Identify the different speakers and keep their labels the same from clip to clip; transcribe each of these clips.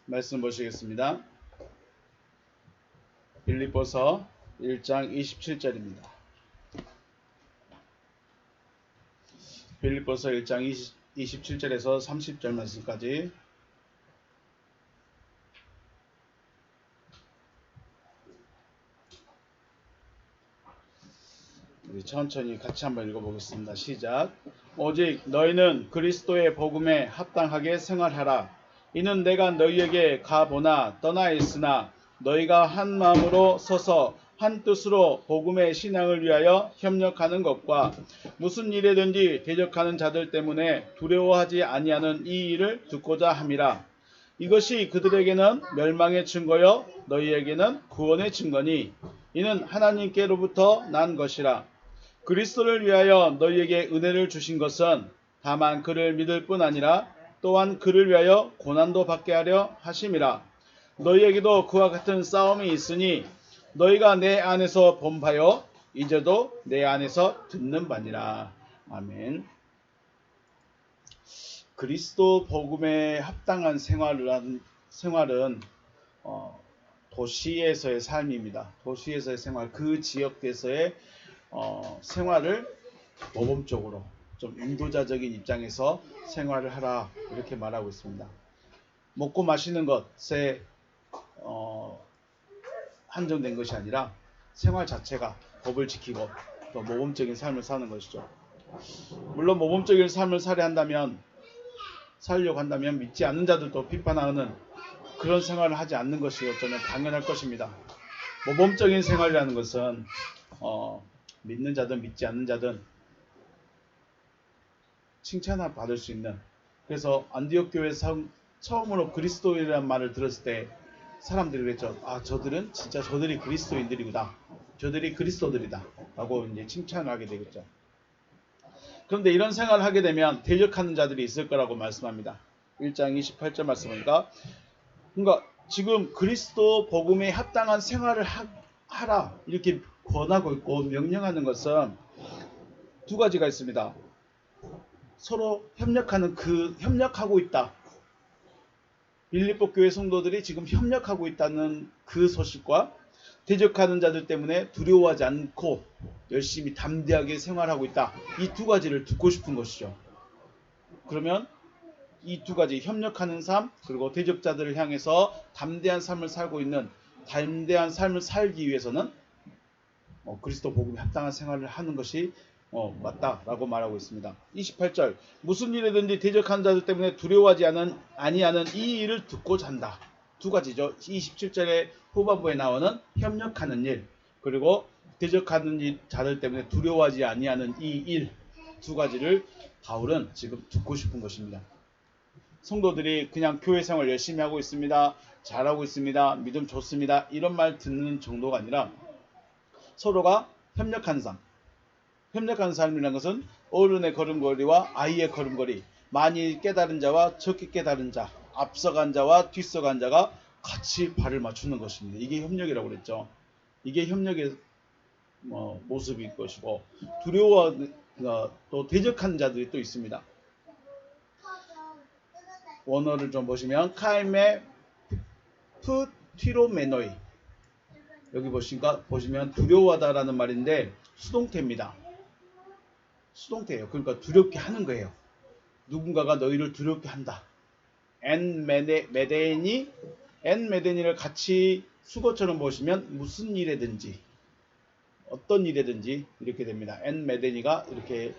Speaker 1: 말씀 보시겠습니다. 빌립보서 1장 27절입니다. 빌립보서 1장 27절에서 30절 말씀까지 우리 천천히 같이 한번 읽어보겠습니다. 시작. 오직 너희는 그리스도의 복음에 합당하게 생활하라. 이는 내가 너희에게 가보나 떠나 있으나 너희가 한 마음으로 서서 한 뜻으로 복음의 신앙을 위하여 협력하는 것과 무슨 일에든지 대적하는 자들 때문에 두려워하지 아니하는 이 일을 듣고자 함이라. 이것이 그들에게는 멸망의 증거요 너희에게는 구원의 증거니 이는 하나님께로부터 난 것이라. 그리스도를 위하여 너희에게 은혜를 주신 것은 다만 그를 믿을 뿐 아니라 또한 그를 위하여 고난도 받게 하려 하심이라. 너희에게도 그와 같은 싸움이 있으니 너희가 내 안에서 본 바요 이제도 내 안에서 듣는 바니라. 아멘. 그리스도 복음에 합당한 생활은 도시에서의 삶입니다. 도시에서의 생활, 그 지역에서의 생활을 모범적으로 좀 인도자적인 입장에서 생활을 하라 이렇게 말하고 있습니다. 먹고 마시는 것에 한정된 것이 아니라 생활 자체가 법을 지키고 또 모범적인 삶을 사는 것이죠. 물론 모범적인 삶을 살려고 한다면 믿지 않는 자들도 비판하는 그런 생활을 하지 않는 것이 어쩌면 당연할 것입니다. 모범적인 생활이라는 것은 믿는 자든 믿지 않는 자든 칭찬을 받을 수 있는, 그래서 안디옥 교회에서 처음으로 그리스도인이라는 말을 들었을 때 사람들이 그랬죠. 저들이 그리스도인들이구나. 저들이 그리스도들이다. 라고 이제 칭찬을 하게 되겠죠. 그런데 이런 생활을 하게 되면 대적하는 자들이 있을 거라고 말씀합니다. 1장 28절 말씀하니까 그러니까 지금 그리스도 복음에 합당한 생활을 하라 이렇게 권하고 있고 명령하는 것은 두 가지가 있습니다. 서로 협력하고 있다. 빌립보 교회 성도들이 지금 협력하고 있다는 그 소식과 대적하는 자들 때문에 두려워하지 않고 열심히 담대하게 생활하고 있다. 이 두 가지를 듣고 싶은 것이죠. 그러면 이 두 가지, 협력하는 삶 그리고 대적자들을 향해서 담대한 삶을 살고 있는, 담대한 삶을 살기 위해서는 그리스도 복음에 합당한 생활을 하는 것이 맞다라고 말하고 있습니다. 28절 무슨 일이든지 대적하는 자들 때문에 두려워하지 아니하는 이 일을 듣고자 한다. 두 가지죠. 27절의 후반부에 나오는 협력하는 일, 그리고 대적하는 자들 때문에 두려워하지 아니하는 이 일, 두 가지를 바울은 지금 듣고 싶은 것입니다. 성도들이 그냥 교회 생활 열심히 하고 있습니다. 잘하고 있습니다. 믿음 좋습니다. 이런 말 듣는 정도가 아니라 서로가 협력하는 삶. 협력하는 삶이라는 것은 어른의 걸음걸이와 아이의 걸음걸이, 많이 깨달은 자와 적게 깨달은 자, 앞서간 자와 뒤서간 자가 같이 발을 맞추는 것입니다. 이게 협력이라고 그랬죠. 이게 협력의 모습일 것이고, 두려워 또 대적하는 자들이 또 있습니다. 원어를 좀 보시면 카이메 푸티로메노이, 여기 보시면 두려워하다라는 말인데 수동태입니다. 수동태예요. 그러니까 두렵게 하는 거예요. 누군가가 너희를 두렵게 한다. 메데니를 같이 수거처럼 보시면 무슨 일에든지, 어떤 일에든지 이렇게 됩니다. 메데니가 이렇게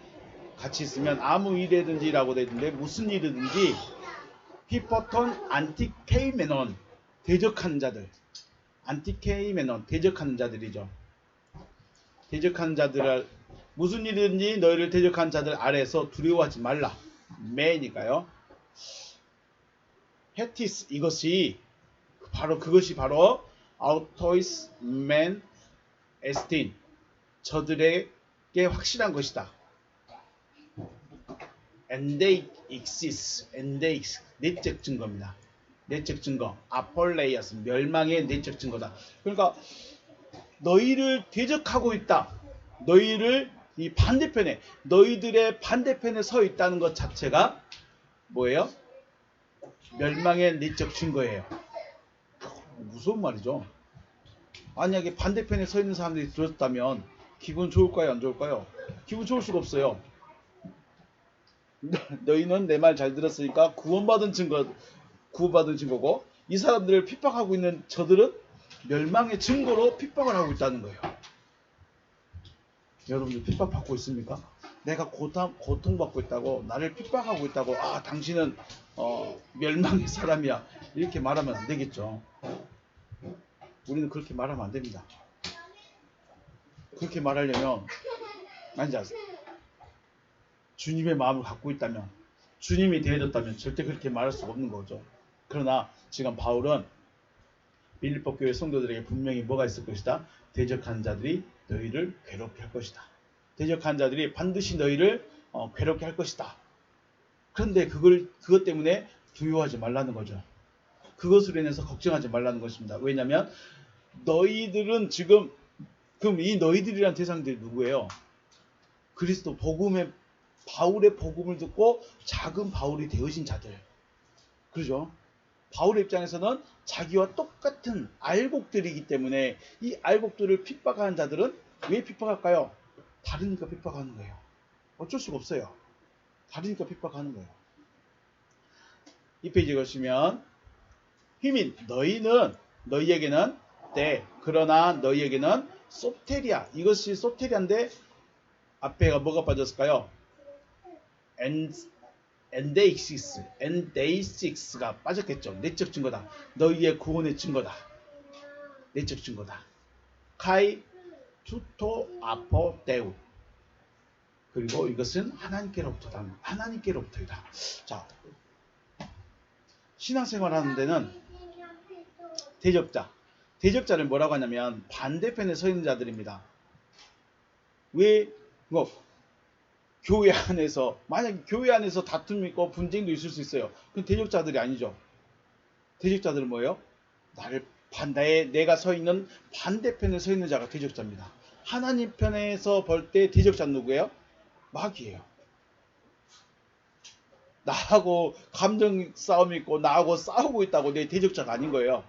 Speaker 1: 같이 있으면 아무 일에든지라고 되어 있는데 무슨 일이든지 히포톤 안티케이메논, 대적하는 자들. 안티케이메논, 대적하는 자들이죠. 대적하는 자들을, 무슨 일이든지 너희를 대적하는 자들 아래에서 두려워하지 말라. 매니까요. 헤티스, 그것이 바로 아우토이스 맨 에스틴, 저들에게 확실한 것이다. 엔데익시스, 내적 증거입니다. 내적 증거, 아폴레이아스, 멸망의 내적 증거다. 그러니까 너희를 대적하고 있다. 너희들의 반대편에 서 있다는 것 자체가 뭐예요? 멸망의 내적 증거예요. 무서운 말이죠. 만약에 반대편에 서 있는 사람들이 들었다면 기분 좋을까요? 안 좋을까요? 기분 좋을 수가 없어요. 너희는 내 말 잘 들었으니까 구원받은 증거고 이 사람들을 핍박하고 있는 저들은 멸망의 증거로 핍박을 하고 있다는 거예요. 여러분들 핍박받고 있습니까? 내가 고통받고 있다고, 나를 핍박하고 있다고, 아 당신은 멸망의 사람이야, 이렇게 말하면 안 되겠죠. 우리는 그렇게 말하면 안 됩니다. 그렇게 말하려면 아니자, 주님의 마음을 갖고 있다면, 주님이 되어졌다면 절대 그렇게 말할 수가 없는 거죠. 그러나 지금 바울은 빌립보 교회 성도들에게 분명히 뭐가 있을 것이다? 대적하는 자들이 너희를 괴롭게 할 것이다. 대적하는 자들이 반드시 너희를 괴롭게 할 것이다. 그런데 그것 때문에 두려워하지 말라는 거죠. 그것으로 인해서 걱정하지 말라는 것입니다. 왜냐하면 너희들은 지금, 그럼 이 너희들이란 대상들이 누구예요? 그리스도 복음의, 바울의 복음을 듣고 작은 바울이 되어진 자들. 그렇죠? 바울의 입장에서는 자기와 똑같은 알곡들이기 때문에 이 알곡들을 핍박하는 자들은 왜 핍박할까요? 다르니까 핍박하는 거예요. 어쩔 수가 없어요. 다르니까 핍박하는 거예요. 이 페이지 보시면 힘인 너희에게는 그러나 너희에게는 소테리아, 이것이 소테리아인데 앞에가 뭐가 빠졌을까요? 엔데이식스가 빠졌겠죠. 내적 증거다. 너희의 구원의 증거다. 내적 증거다. 카이 투토 아포 데우. 그리고 이것은 하나님께로부터이다. 자, 신앙생활 하는 데는 대적자를 뭐라고 하냐면 반대편에 서 있는 자들입니다. 왜? 교회 안에서, 만약에 교회 안에서 다툼이 있고 분쟁도 있을 수 있어요. 그건 대적자들이 아니죠. 대적자들은 뭐예요? 내가 서 있는 반대편에 서 있는 자가 대적자입니다. 하나님 편에서 볼 때 대적자는 누구예요? 마귀예요. 나하고 감정 싸움이 있고 나하고 싸우고 있다고 내 대적자가 아닌 거예요.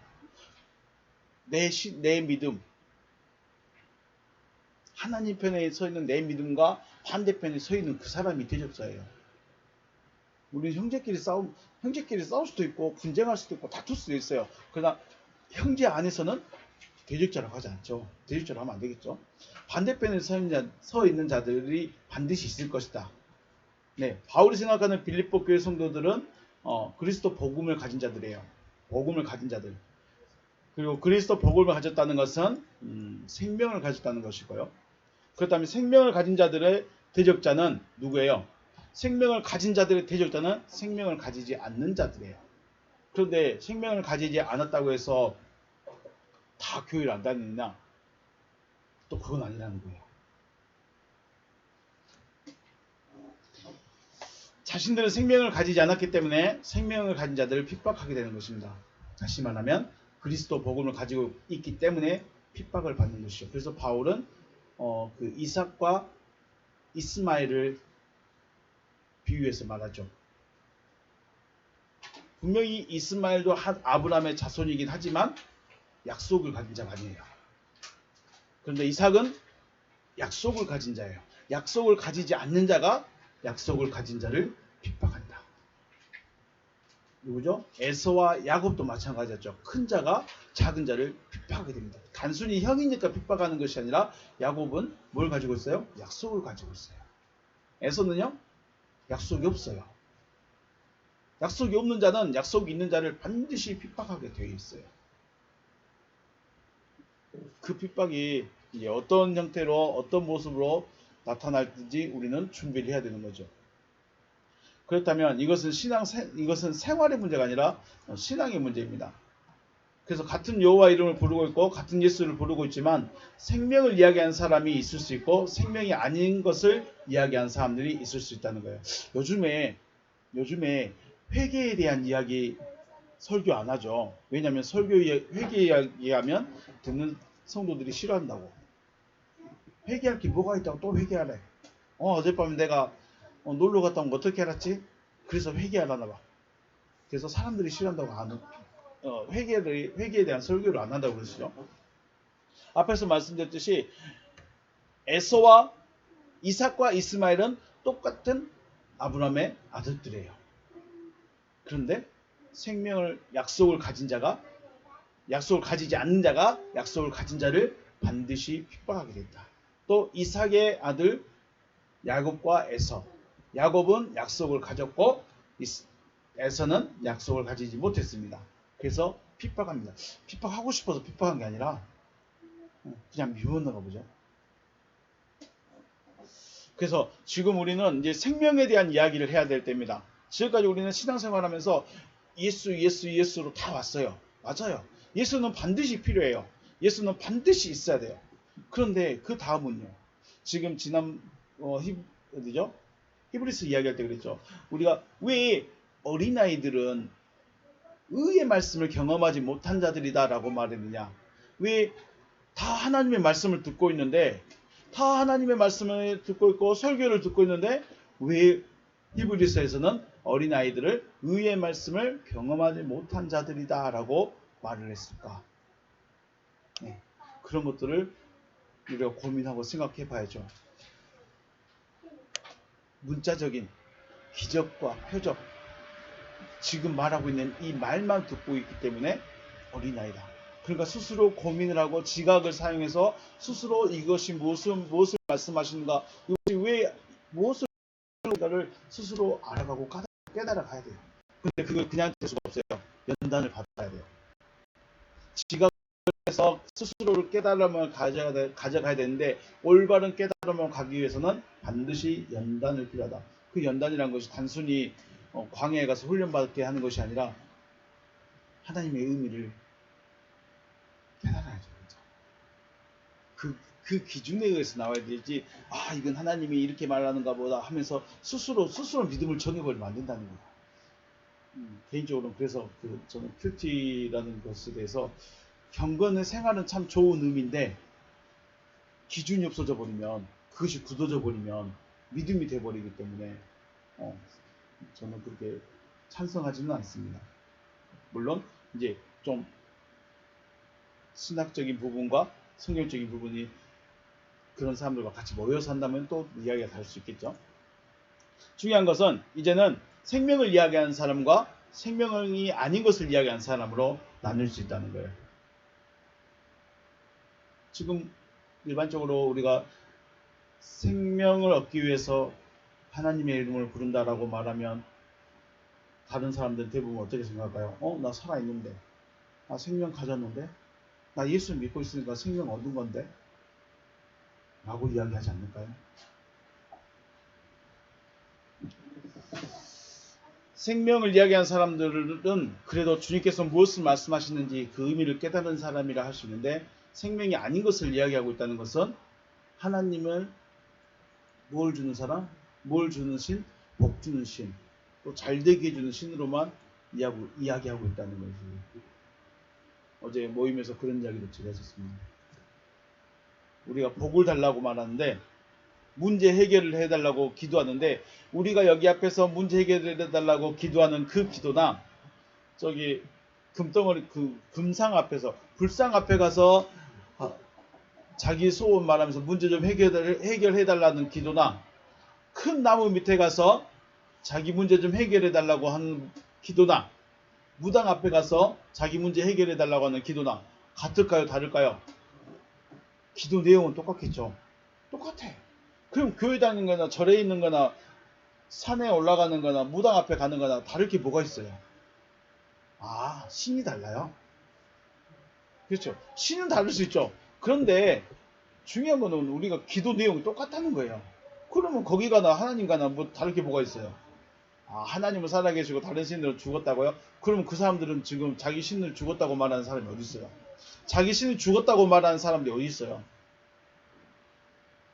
Speaker 1: 내 믿음, 하나님 편에 서 있는 내 믿음과 반대편에 서 있는 그 사람이 대적자예요. 우리는 형제끼리 싸울 수도 있고 분쟁할 수도 있고 다툴 수도 있어요. 그러나 형제 안에서는 대적자라고 하지 않죠. 대적자로 하면 안 되겠죠. 반대편에 서 있는 자들이 반드시 있을 것이다. 네, 바울이 생각하는 빌립보 교회 성도들은 그리스도 복음을 가진 자들이에요. 복음을 가진 자들. 그리고 그리스도 복음을 가졌다는 것은 생명을 가졌다는 것이고요. 그렇다면 생명을 가진 자들의 대적자는 누구예요? 생명을 가진 자들의 대적자는 생명을 가지지 않는 자들이에요. 그런데 생명을 가지지 않았다고 해서 다 교회를 안 다니느냐? 또 그건 아니라는 거예요. 자신들은 생명을 가지지 않았기 때문에 생명을 가진 자들을 핍박하게 되는 것입니다. 다시 말하면 그리스도 복음을 가지고 있기 때문에 핍박을 받는 것이죠. 그래서 바울은 그 이삭과 이스마엘을 비유해서 말하죠. 분명히 이스마엘도 아브라함의 자손이긴 하지만 약속을 가진 자가 아니에요. 그런데 이삭은 약속을 가진 자예요. 약속을 가지지 않는 자가 약속을 가진 자를 핍박한다. 누구죠? 에서와 야곱도 마찬가지였죠. 큰 자가 작은 자를 핍박하게 됩니다. 단순히 형이니까 핍박하는 것이 아니라 야곱은 뭘 가지고 있어요? 약속을 가지고 있어요. 에서는요? 약속이 없어요. 약속이 없는 자는 약속이 있는 자를 반드시 핍박하게 되어 있어요. 그 핍박이 이제 어떤 형태로 어떤 모습으로 나타날지 우리는 준비를 해야 되는 거죠. 그렇다면 이것은 생활의 문제가 아니라 신앙의 문제입니다. 그래서 같은 여호와 이름을 부르고 있고 같은 예수를 부르고 있지만 생명을 이야기하는 사람이 있을 수 있고 생명이 아닌 것을 이야기하는 사람들이 있을 수 있다는 거예요. 요즘에 회개에 대한 이야기 설교 안 하죠. 왜냐하면 회개 이야기하면 듣는 성도들이 싫어한다고. 회개할 게 뭐가 있다고 또 회개하래. 어젯밤에 내가 놀러 갔다 온 거 어떻게 알았지? 그래서 회개하려나 봐. 그래서 사람들이 싫어한다고 하는 회개에 대한 설교를 안 한다고 그러시죠. 앞에서 말씀드렸듯이 에서와 이삭과 이스마엘은 똑같은 아브라함의 아들들이에요. 그런데 생명을 약속을 가진 자가 약속을 가지지 않는 자가 약속을 가진 자를 반드시 핍박하게 됐다. 또 이삭의 아들 야곱과 에서. 야곱은 약속을 가졌고 에서는 약속을 가지지 못했습니다. 그래서 핍박합니다. 핍박하고 싶어서 핍박한 게 아니라 그냥 미웠나 보죠. 그래서 지금 우리는 이제 생명에 대한 이야기를 해야 될 때입니다. 지금까지 우리는 신앙생활하면서 예수로 다 왔어요. 맞아요. 예수는 반드시 필요해요. 예수는 반드시 있어야 돼요. 그런데 그 다음은요. 지금 지난 어디죠? 히브리서 이야기할 때 그랬죠. 우리가 왜 어린아이들은 의의 말씀을 경험하지 못한 자들이다라고 말했느냐. 왜 다 하나님의 말씀을 듣고 있는데 다 하나님의 말씀을 듣고 있고 설교를 듣고 있는데 왜 히브리서에서는 어린아이들을 의의 말씀을 경험하지 못한 자들이다라고 말을 했을까? 네, 그런 것들을 우리가 고민하고 생각해 봐야죠. 문자적인 기적과 표적, 지금 말하고 있는 이 말만 듣고 있기 때문에 어린아이다. 그러니까 스스로 고민을 하고 지각을 사용해서 스스로 이것이 무엇을 말씀하시는가, 이것이 왜 무엇을 말하는가를 스스로 알아가고 깨달아 가야 돼요. 근데 그걸 그냥 될 수가 없어요. 연단을 받아야 돼요. 지각해서 스스로를 깨달음을 가져가야 되는데 올바른 깨달음을 가기 위해서는 반드시 연단을 필요하다. 그 연단이라는 것이 단순히 광야에 가서 훈련받게 하는 것이 아니라 하나님의 의미를 깨달아야죠. 그 기준에 의해서 나와야 되지, 이건 하나님이 이렇게 말하는가 보다 하면서 스스로 믿음을 정해버리면 안 된다는 거예요. 개인적으로는 그래서 저는 큐티라는 것에 대해서 경건의 생활은 참 좋은 의미인데 기준이 없어져 버리면, 그것이 굳어져 버리면 믿음이 돼버리기 때문에 저는 그렇게 찬성하지는 않습니다. 물론 이제 좀 신학적인 부분과 성경적인 부분이 그런 사람들과 같이 모여서 한다면 또 이야기가 다를 수 있겠죠. 중요한 것은 이제는 생명을 이야기하는 사람과 생명이 아닌 것을 이야기하는 사람으로 나눌 수 있다는 거예요. 지금 일반적으로 우리가 생명을 얻기 위해서 하나님의 이름을 부른다라고 말하면 다른 사람들 대부분 어떻게 생각할까요? 나 살아있는데, 나 생명 가졌는데, 나 예수 믿고 있으니까 생명 얻은 건데 라고 이야기하지 않을까요? 생명을 이야기하는 사람들은 그래도 주님께서 무엇을 말씀하시는지 그 의미를 깨달은 사람이라 할 수 있는데, 생명이 아닌 것을 이야기하고 있다는 것은 하나님을 뭘 주는 사람? 뭘 주는 신? 복 주는 신, 또 잘되게 해주는 신으로만 이야기하고 있다는 거죠. 어제 모임에서 그런 이야기를 제가 했었습니다. 우리가 복을 달라고 말하는데 문제 해결을 해달라고 기도하는데, 우리가 여기 앞에서 문제 해결을 해달라고 기도하는 그 기도나 저기 금덩어리 금상 앞에서 불상 앞에 가서 자기 소원 말하면서 문제 좀 해결해달라는 기도나 큰 나무 밑에 가서 자기 문제 좀 해결해달라고 하는 기도나 무당 앞에 가서 자기 문제 해결해달라고 하는 기도나 같을까요? 다를까요? 기도 내용은 똑같겠죠. 똑같아. 그럼 교회 다니는 거나 절에 있는 거나 산에 올라가는 거나 무당 앞에 가는 거나 다를 게 뭐가 있어요? 신이 달라요. 그렇죠. 신은 다를 수 있죠. 그런데 중요한 거는 우리가 기도 내용이 똑같다는 거예요. 그러면 거기 가나 하나님 가나 뭐 다를 게 뭐가 있어요? 하나님은 살아계시고 다른 신들은 죽었다고요? 그러면 그 사람들은 지금 자기 신을 죽었다고 말하는 사람이 어디 있어요? 자기 신을 죽었다고 말하는 사람들이 어디 있어요?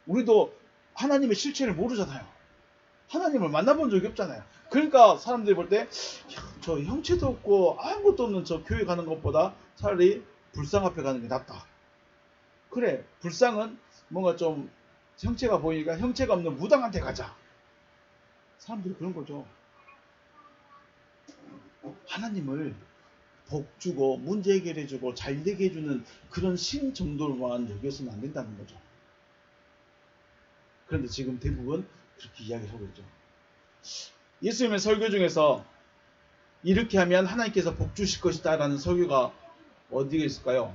Speaker 1: 우리도 하나님의 실체를 모르잖아요. 하나님을 만나본 적이 없잖아요. 그러니까 사람들이 볼 때 저 형체도 없고 아무것도 없는 저 교회 가는 것보다 차라리 불상 앞에 가는 게 낫다. 그래, 불상은 뭔가 좀 형체가 보이니까 형체가 없는 무당한테 가자. 사람들이 그런 거죠. 하나님을 복 주고 문제 해결해 주고 잘 되게 해주는 그런 신 정도로만 여겨서는 안 된다는 거죠. 그런데 지금 대부분 그렇게 이야기를 하고 있죠. 예수님의 설교 중에서 이렇게 하면 하나님께서 복 주실 것이다 라는 설교가 어디에 있을까요?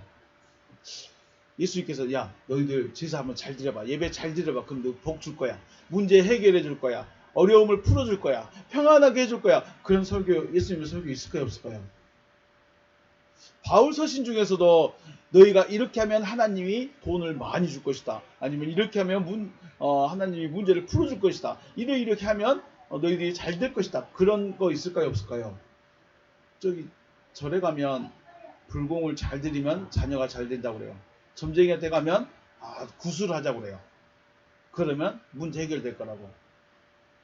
Speaker 1: 예수님께서 야 너희들 제사 한번 잘 드려봐, 예배 잘 드려봐, 그럼 너 복 줄 거야, 문제 해결해 줄 거야, 어려움을 풀어줄 거야, 평안하게 해줄 거야. 그런 설교, 예수님의 설교 있을까요 없을까요? 바울 서신 중에서도 너희가 이렇게 하면 하나님이 돈을 많이 줄 것이다, 아니면 이렇게 하면 하나님이 문제를 풀어줄 것이다, 이렇게 하면 너희들이 잘 될 것이다, 그런 거 있을까요 없을까요? 저기 절에 가면 불공을 잘 드리면 자녀가 잘 된다고 그래요. 점쟁이한테 가면 구술을 하자고 그래요. 그러면 문제 해결될 거라고.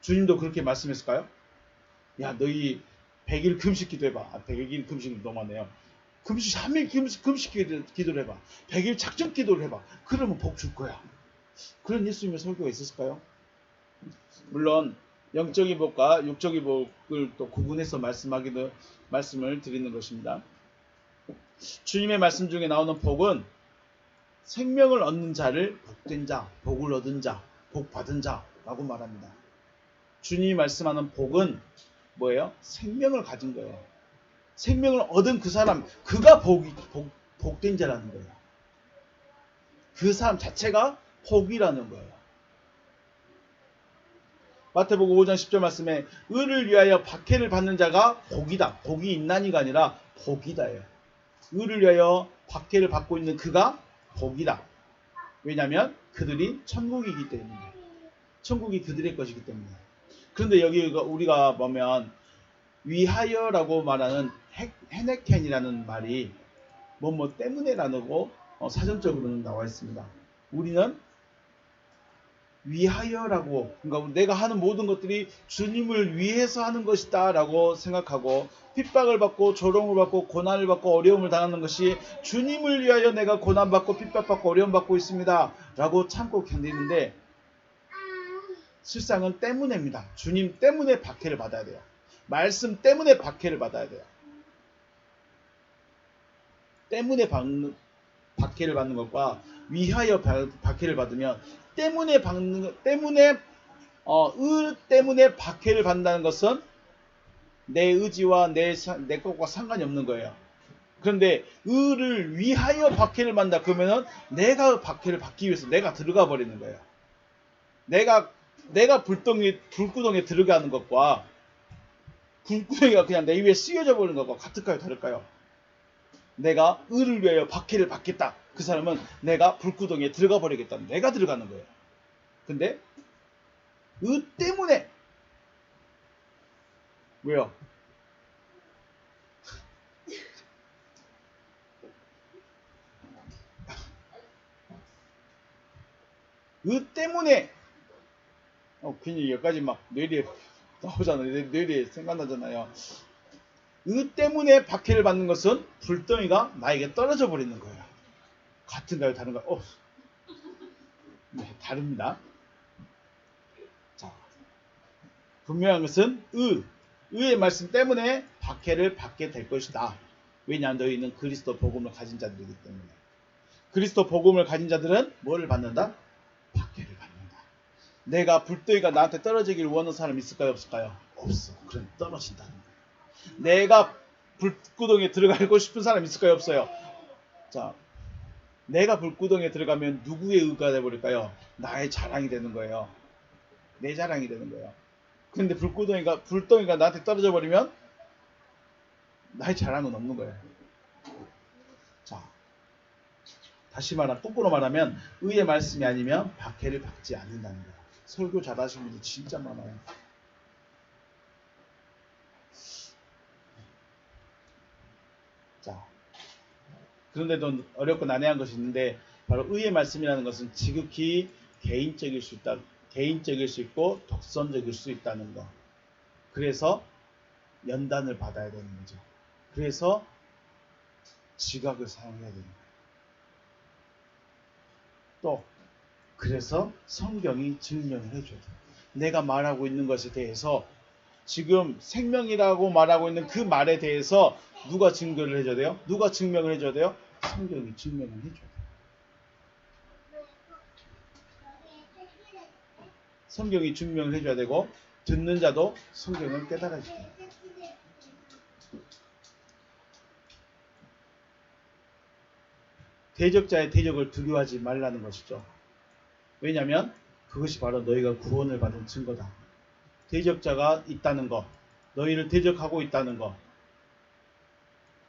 Speaker 1: 주님도 그렇게 말씀했을까요? 야 너희 100일 금식 기도해봐. 100일 금식은 너무하네요. 금식 3일 금식 기도를 해봐. 100일 작정 기도를 해봐. 그러면 복 줄 거야. 그런 예수님의 설교가 있었을까요? 물론 영적인 복과 육적인 복을 또 구분해서 말씀을 드리는 것입니다. 주님의 말씀 중에 나오는 복은 생명을 얻는 자를 복된 자, 복을 얻은 자, 복 받은 자라고 말합니다. 주님이 말씀하는 복은 뭐예요? 생명을 가진 거예요. 생명을 얻은 그 사람, 그가 복된 자라는 거예요. 그 사람 자체가 복이라는 거예요. 마태복음 5장 10절 말씀에 의를 위하여 박해를 받는 자가 복이다. 복이 있나니가 아니라 복이다예요. 의를 위하여 박해를 받고 있는 그가 복이다. 왜냐하면 그들이 천국이기 때문에. 천국이 그들의 것이기 때문에. 그런데 여기 우리가 보면 위하여라고 말하는 헤네켄이라는 말이 뭐뭐 때문에라고 사전적으로는 나와 있습니다. 우리는 위하여라고, 그러니까 내가 하는 모든 것들이 주님을 위해서 하는 것이다 라고 생각하고, 핍박을 받고 조롱을 받고 고난을 받고 어려움을 당하는 것이 주님을 위하여 내가 고난받고 핍박받고 어려움받고 있습니다 라고 참고 견디는데, 실상은 때문에입니다. 주님 때문에 박해를 받아야 돼요. 말씀 때문에 박해를 받아야 돼요. 때문에 박해를 받는 것과 위하여 박해를 받으면, 의 때문에 박해를 받는다는 것은 내 의지와 내 것과 상관이 없는 거예요. 그런데 의를 위하여 박해를 받는다 그러면은 내가 박해를 받기 위해서 내가 들어가 버리는 거예요. 내가 불구덩이에 들어가는 것과 불구덩이가 그냥 내 위에 씌워져 버리는 것과 같을까요 다를까요? 내가 의를 위하여 박해를 받겠다. 그 사람은 내가 불구덩이에 들어가 버리겠다. 내가 들어가는 거예요. 근데 의 때문에, 왜요? 의 때문에 괜히 여기까지 막 뇌리에 나오잖아요. 뇌리에 생각나잖아요. 의 때문에 박해를 받는 것은 불덩이가 나에게 떨어져 버리는 거예요. 같은가요? 다른가요? 네, 다릅니다. 자, 분명한 것은 의의 말씀 때문에 박해를 받게 될 것이다. 왜냐? 너희는 그리스도 복음을 가진 자들이기 때문에. 그리스도 복음을 가진 자들은 뭐를 받는다? 박해를 받는다. 내가 불덩이가 나한테 떨어지기를 원하는 사람 있을까요? 없을까요? 없어. 그럼 떨어진다는 거예요. 내가 불구덩이에 들어가고 싶은 사람 있을까요? 없어요. 자, 내가 불구덩이에 들어가면 누구의 의가 되버릴까요? 나의 자랑이 되는 거예요. 내 자랑이 되는 거예요. 근데 불덩이가 나한테 떨어져 버리면 나의 자랑은 없는 거예요. 자, 다시 거꾸로 말하면 의의 말씀이 아니면 박해를 받지 않는다는 거예요. 설교 잘하시는 분들 진짜 많아요. 자, 그런데도 어렵고 난해한 것이 있는데, 바로 의의 말씀이라는 것은 지극히 개인적일 수 있고 독선적일 수 있다는 것. 그래서 연단을 받아야 되는 거죠. 그래서 지각을 사용해야 되는 거예요. 또 그래서 성경이 증명을 해줘야 돼요. 내가 말하고 있는 것에 대해서 지금 생명이라고 말하고 있는 그 말에 대해서 누가 증거를 해줘야 돼요? 누가 증명을 해줘야 돼요? 성경이 증명을 해줘야 돼요. 성경이 증명을 해줘야 되고 듣는 자도 성경을 깨달아야 돼요. 대적자의 대적을 두려워하지 말라는 것이죠. 왜냐하면 그것이 바로 너희가 구원을 받은 증거다. 대적자가 있다는 것, 너희를 대적하고 있다는 것,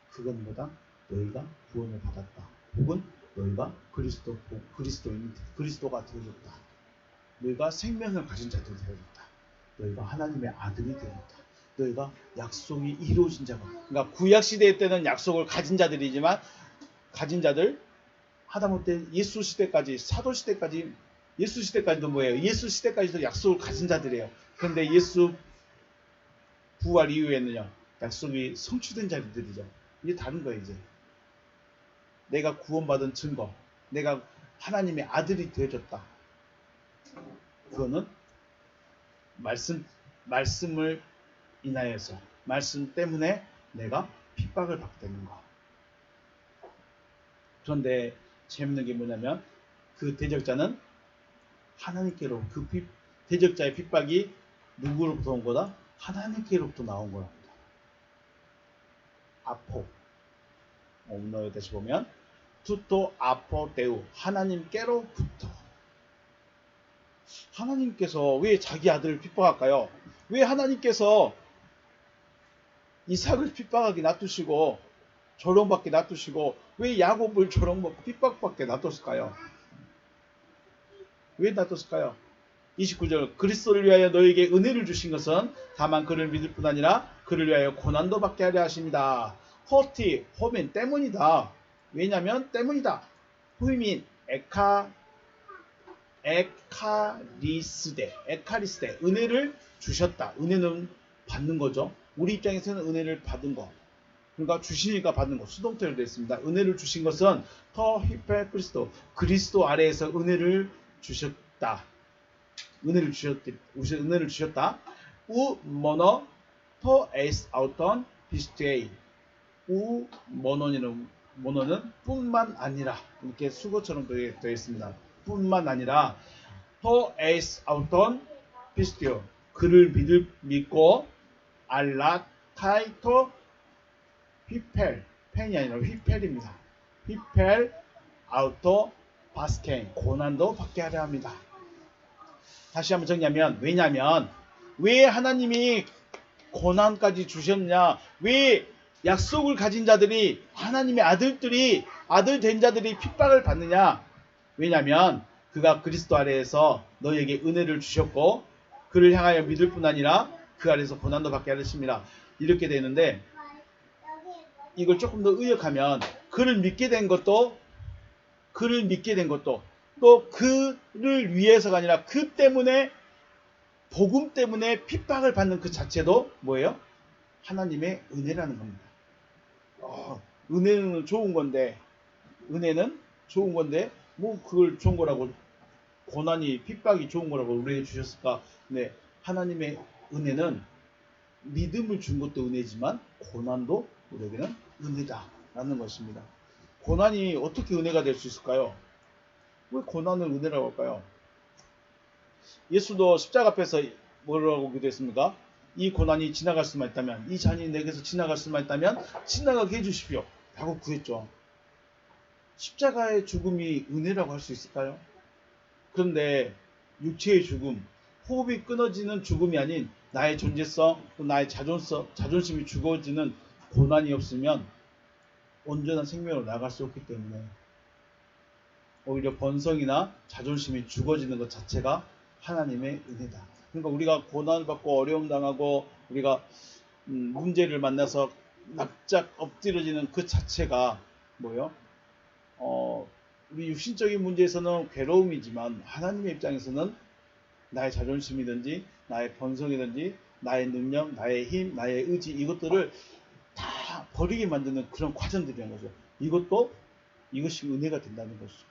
Speaker 1: 그건 뭐다? 너희가 구원을 받았다. 혹은 너희가 그리스도인, 그리스도가 되어졌다. 너희가 생명을 가진 자들이 되어졌다. 너희가 하나님의 아들이 되어졌다. 너희가 약속이 이루어진 자가. 그러니까 구약 시대 때는 약속을 가진 자들이지만 가진 자들 하다못해 예수 시대까지 사도 시대까지 예수 시대까지도 뭐예요? 예수 시대까지도 약속을 가진 자들이에요. 그런데 예수 부활 이후에는요 약속이 성취된 자들이죠. 이게 다른 거예요. 이제 내가 구원받은 증거, 내가 하나님의 아들이 되어졌다. 그거는 말씀을 인하여서 말씀 때문에 내가 핍박을 받게 되는 거. 그런데 재밌는 게 뭐냐면 그 대적자는 하나님께로 대적자의 핍박이 누구로부터 온 거다? 하나님께로부터 나온 거랍니다. 아포 원어에 다시 보면 투토 아포 데우 하나님께로부터. 하나님께서 왜 자기 아들을 핍박할까요? 왜 하나님께서 이삭을 핍박하게 놔두시고 조롱받게 놔두시고 왜 야곱을 조롱받고 핍박받게 놔뒀을까요? 왜 놔뒀을까요? 29절 그리스도를 위하여 너에게 은혜를 주신 것은 다만 그를 믿을 뿐 아니라 그를 위하여 고난도 받게 하려 하십니다. 허티, 호민 때문이다. 왜냐하면 때문이다. 후민 에카리스데 은혜를 주셨다. 은혜는 받는 거죠. 우리 입장에서는 은혜를 받은 거. 그러니까 주시니까 받는 거. 수동태로 되어 있습니다. 은혜를 주신 것은 더 히페 그리스도 아래에서 은혜를 주셨다. 은혜를 주셨다. 우 모너 토 에이스 아우턴 비스테이. 우 모너는 뿐만 아니라 이렇게 수거처럼 되어 있습니다. 뿐만 아니라 토 에이스 아우턴 비스테오 그를 믿고 알라 타이토 휘펠 펜이 아니라 휘펠입니다. 휘펠 아우토 바스케인 고난도 받게 하려 합니다. 다시 한번 정리하면 왜냐하면 왜 하나님이 고난까지 주셨냐? 왜 약속을 가진 자들이 하나님의 아들 된 자들이 핍박을 받느냐? 왜냐하면 그가 그리스도 아래에서 너희에게 은혜를 주셨고 그를 향하여 믿을 뿐 아니라 그 아래에서 고난도 받게 하십니다. 이렇게 되는데 이걸 조금 더 의역하면 그를 믿게 된 것도 또 그를 위해서가 아니라 그 때문에 복음 때문에 핍박을 받는 그 자체도 뭐예요? 하나님의 은혜라는 겁니다. 은혜는 좋은 건데 뭐 그걸 좋은 거라고 고난이 핍박이 좋은 거라고 우리에게 주셨을까? 네, 하나님의 은혜는 믿음을 준 것도 은혜지만 고난도 우리에게는 은혜다라는 것입니다. 고난이 어떻게 은혜가 될 수 있을까요? 왜 고난을 은혜라고 할까요? 예수도 십자가 앞에서 뭐라고 기도했습니까? 이 고난이 지나갈 수만 있다면, 이 잔이 내게서 지나갈 수만 있다면 지나가게 해주십시오 라고 구했죠. 십자가의 죽음이 은혜라고 할 수 있을까요? 그런데 육체의 죽음, 호흡이 끊어지는 죽음이 아닌 나의 존재성, 나의 자존심이 죽어지는 고난이 없으면 온전한 생명으로 나갈 수 없기 때문에 오히려 번성이나 자존심이 죽어지는 것 자체가 하나님의 은혜다. 그러니까 우리가 고난을 받고 어려움 당하고 우리가 문제를 만나서 납작 엎드려지는 그 자체가 뭐예요? 우리 육신적인 문제에서는 괴로움이지만 하나님의 입장에서는 나의 자존심이든지 나의 번성이든지 나의 능력, 나의 힘, 나의 의지 이것들을 다 버리게 만드는 그런 과정들이라는 거죠. 이것이 은혜가 된다는 것이죠.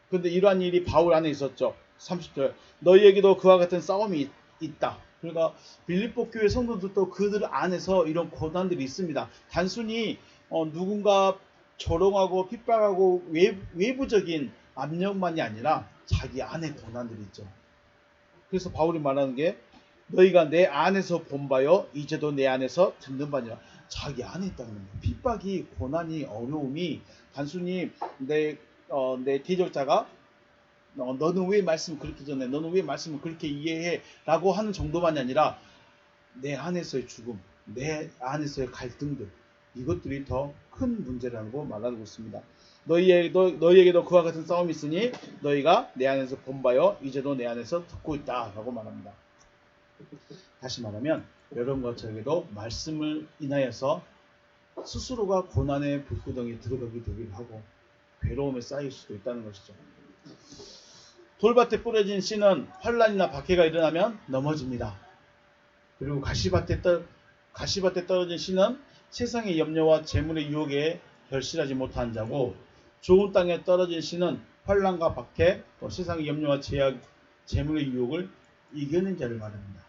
Speaker 1: 그런데 이러한 일이 바울 안에 있었죠. 30절 너희에게도 그와 같은 싸움이 있다. 그러니까 빌립보 교회 성도들도 그들 안에서 이런 고난들이 있습니다. 단순히 누군가 조롱하고 핍박하고 외부적인 압력만이 아니라 자기 안에 고난들이 있죠. 그래서 바울이 말하는 게 너희가 내 안에서 본 바요 이제도 내 안에서 듣는 바니라. 자기 안에 있다는 거예요. 핍박이, 고난이, 어려움이 단순히 내 대적자가 너는 왜 말씀을 그렇게 전해? 너는 왜 말씀을 그렇게 이해해? 라고 하는 정도만이 아니라 내 안에서의 죽음, 내 안에서의 갈등들, 이것들이 더 큰 문제라고 말하고 있습니다. 너희에게도 그와 같은 싸움이 있으니 너희가 내 안에서 본 바요 이제도 내 안에서 듣고 있다 라고 말합니다. 다시 말하면 여러분과 저에게도 말씀을 인하여서 스스로가 고난의 불구덩이에 들어가게 되기도 하고 괴로움에 쌓일 수도 있다는 것이죠. 돌밭에 뿌려진 씨는 환란이나 박해가 일어나면 넘어집니다. 그리고 가시밭에 떨어진 씨는 세상의 염려와 재물의 유혹에 결실하지 못한 자고, 좋은 땅에 떨어진 씨는 환란과 박해, 또 세상의 염려와 제약, 재물의 유혹을 이겨낸 자를 말합니다.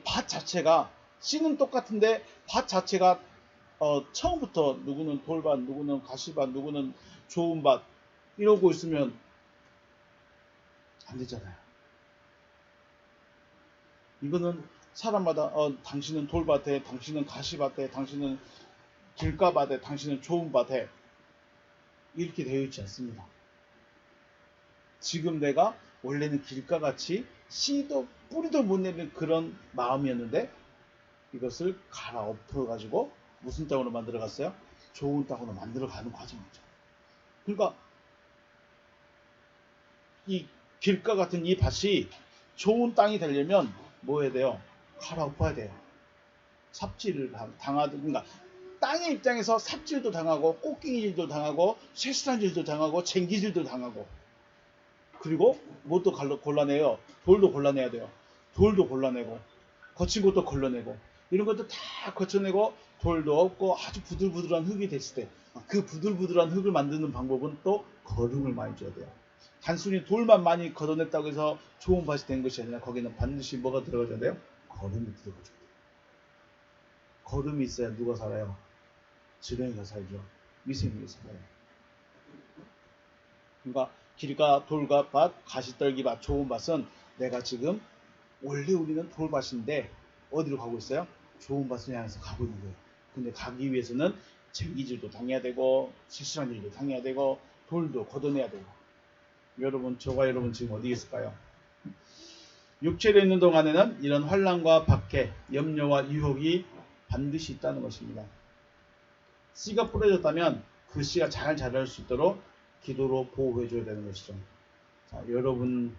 Speaker 1: 밭 자체가 씨는 똑같은데 밭 자체가 처음부터 누구는 돌밭, 누구는 가시밭, 누구는 좋은 밭 이러고 있으면 안 되잖아요. 이거는 사람마다 당신은 돌밭에, 당신은 가시밭에, 당신은 길가밭에, 당신은 좋은 밭에 이렇게 되어 있지 않습니다. 지금 내가 원래는 길가같이 씨도 뿌리도 못 내는 그런 마음이었는데 이것을 갈아엎어 가지고 무슨 땅으로 만들어 갔어요? 좋은 땅으로 만들어 가는 과정이죠. 그러니까 이 길가 같은 이 밭이 좋은 땅이 되려면 뭐 해야 돼요? 갈아엎어야 돼요. 삽질을 당하든, 그러니까 땅의 입장에서 삽질도 당하고 꽃갱이질도 당하고 쇠스란질도 당하고 쟁기질도 당하고, 그리고 뭣도 골라내요. 돌도 골라내야 돼요. 돌도 골라내고 거친 것도 걸러내고 이런 것도 다 거쳐내고 돌도 없고 아주 부들부들한 흙이 됐을 때 그 부들부들한 흙을 만드는 방법은 또 거름을 많이 줘야 돼요. 단순히 돌만 많이 걷어냈다고 해서 좋은 밭이 된 것이 아니라 거기는 반드시 뭐가 들어가줘야 돼요? 거름이 들어가줘야 돼요. 거름이 있어야 누가 살아요? 지렁이가 살죠. 미생물이 살아요. 그러니까 길가, 돌가, 밭, 가시떨기밭, 좋은 밭은 내가 지금 원래 우리는 돌밭인데 어디로 가고 있어요? 좋은 밭을 향해서 가고 있는 거예요. 근데 가기 위해서는 쟁기질도 당해야 되고 실실한 일도 당해야 되고 돌도 걷어내야 되고. 여러분, 저와 여러분 지금 어디 있을까요? 육체로 있는 동안에는 이런 환난과 박해, 염려와 유혹이 반드시 있다는 것입니다. 씨가 뿌려졌다면 그 씨가 잘 자랄 수 있도록 기도로 보호해 줘야 되는 것이죠. 자,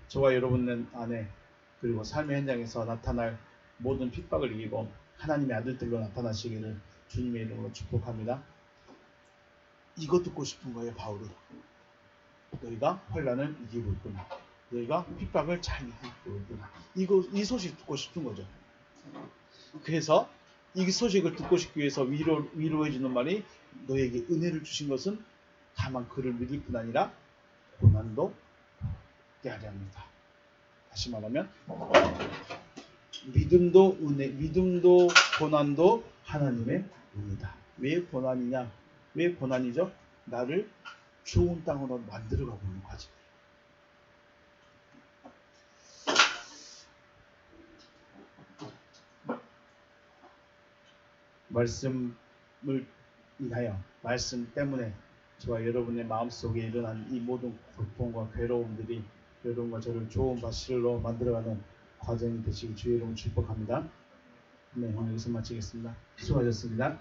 Speaker 1: 저와 여러분 안에 그리고 삶의 현장에서 나타날 모든 핍박을 이기고 하나님의 아들들로 나타나시기를 주님의 이름으로 축복합니다. 이거 듣고 싶은 거예요, 바울이. 너희가 환난을 이기고 있구나. 너희가 핍박을 잘 이기고 있구나. 이 소식 듣고 싶은 거죠. 그래서 이 소식을 듣고 싶기 위해서 위로해 주는 말이, 너에게 은혜를 주신 것은 다만 그를 믿을 뿐 아니라 고난도 깨하려 합니다. 다시 말하면 믿음도 고난도 하나님의 은혜다. 왜 고난이냐? 왜 고난이죠? 나를 좋은 땅으로 만들어가고 있는 과정. 말씀을 인하여, 말씀 때문에 저와 여러분의 마음속에 일어난 이 모든 고통과 괴로움들이 여러분과 저를 좋은 밭실로 만들어가는 과정이 되시길 주의 이름으로 축복합니다. 네, 오늘 여기서 마치겠습니다. 수고하셨습니다.